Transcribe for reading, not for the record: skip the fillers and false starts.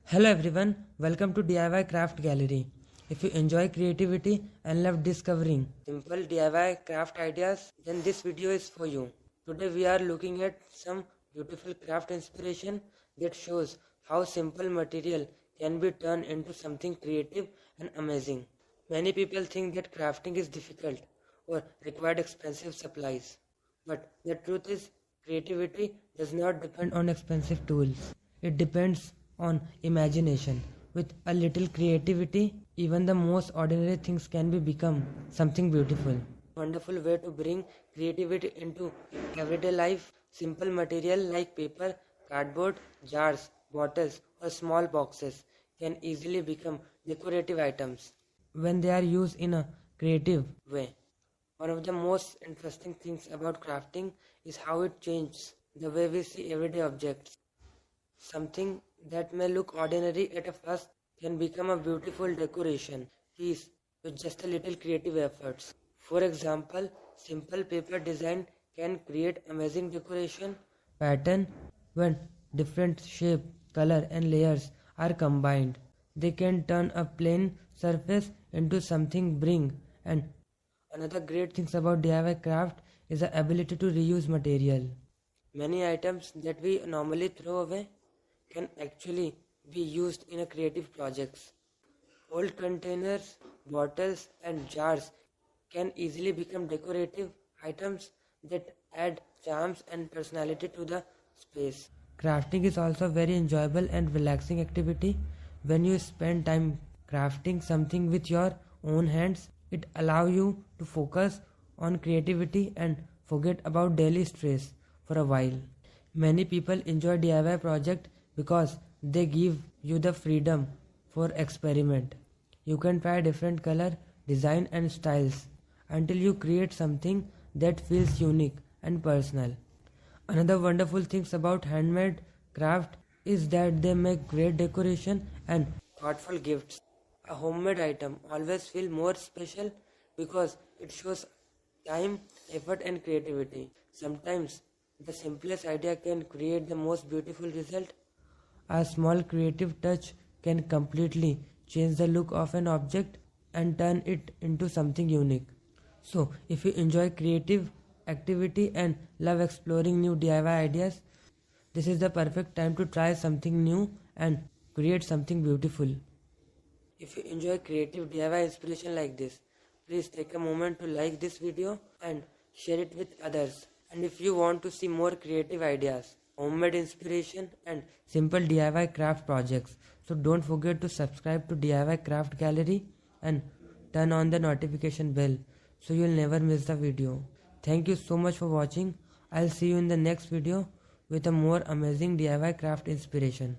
Hello everyone, welcome to DIY Craft Gallery. If you enjoy creativity and love discovering simple DIY craft ideas, then this video is for you. Today we are looking at some beautiful craft inspiration that shows how simple material can be turned into something creative and amazing. Many people think that crafting is difficult or required expensive supplies. But the truth is, creativity does not depend on expensive tools. It depends on imagination. With a little creativity, even the most ordinary things can become something beautiful. Wonderful way to bring creativity into everyday life. Simple material like paper, cardboard, jars, bottles, or small boxes can easily become decorative items when they are used in a creative way. One of the most interesting things about crafting is how it changes the way we see everyday objects. Something that may look ordinary at a first can become a beautiful decoration piece with just a little creative efforts. For example, simple paper design can create amazing decoration pattern when different shape, color and layers are combined. They can turn a plain surface into something bring and another great thing about DIY craft is the ability to reuse material. Many items that we normally throw away can actually be used in a creative projects. Old containers, bottles and jars can easily become decorative items that add charms and personality to the space. Crafting is also very enjoyable and relaxing activity. When you spend time crafting something with your own hands, it allows you to focus on creativity and forget about daily stress for a while. Many people enjoy DIY projects because they give you the freedom for experiment. You can try different color, design and styles until you create something that feels unique and personal. Another wonderful thing about handmade craft is that they make great decoration and thoughtful gifts. A homemade item always feels more special because it shows time, effort and creativity. Sometimes the simplest idea can create the most beautiful result. A small creative touch can completely change the look of an object and turn it into something unique. So, if you enjoy creative activity and love exploring new DIY ideas, this is the perfect time to try something new and create something beautiful. If you enjoy creative DIY inspiration like this, please take a moment to like this video and share it with others. And if you want to see more creative ideas, homemade inspiration and simple DIY craft projects, so don't forget to subscribe to DIY Craft Gallery and turn on the notification bell so you'll never miss the video. Thank you so much for watching. I'll see you in the next video with a more amazing DIY craft inspiration.